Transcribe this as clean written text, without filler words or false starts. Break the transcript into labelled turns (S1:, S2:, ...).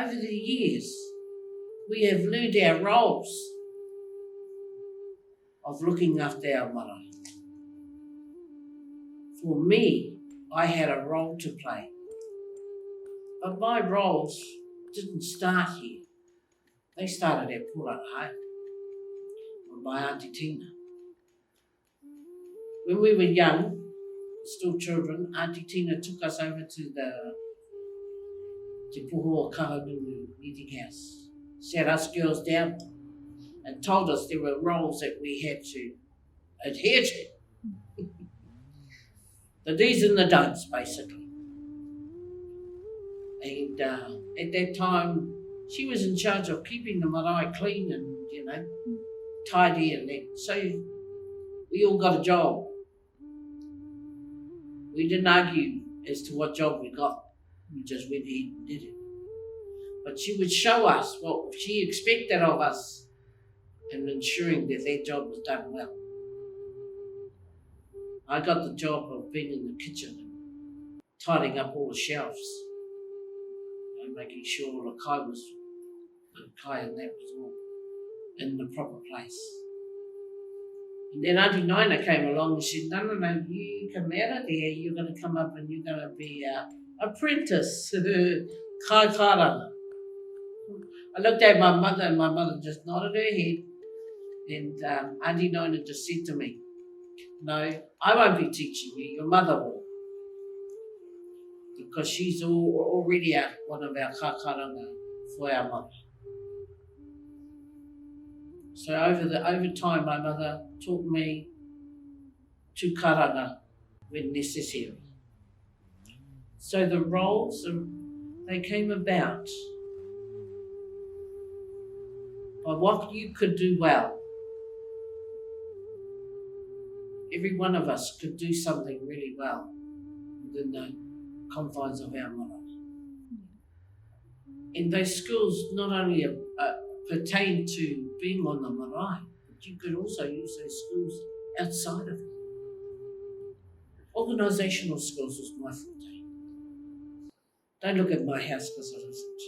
S1: over the years, we have learned our roles of looking after our marae. For me, I had a role to play. But my roles didn't start here. They started at Pūkengarawa with my Aunty Tina. When we were young, still children, Aunty Tina took us over to the Te Puhua Kahununu meeting house, sat us girls down and told us there were roles that we had to adhere to. The do's and the don'ts, basically. And at that time, she was in charge of keeping the marae clean and, tidy and that. So we all got a job. We didn't argue as to what job we got. We just went ahead and did it. But she would show us what she expected of us and ensuring that that job was done well. I got the job of being in the kitchen and tidying up all the shelves and making sure all the kai and that was all in the proper place. And then Aunty Nina came along and said, no, you come out of there, you're going to come up and you're going to be an apprentice, kai karanga. I looked at my mother and my mother just nodded her head, and Aunty Nina just said to me, no, I won't be teaching you, your mother will. Because she's already one of our kakaranga for our mother. So over time, my mother taught me to karanga when necessary. So the roles, they came about by what you could do well. Every one of us could do something really well within the confines of our marae. And those skills not only pertain to being on the marae, but you could also use those skills outside of it. Organisational skills was my forte. Don't look at my house because it isn't.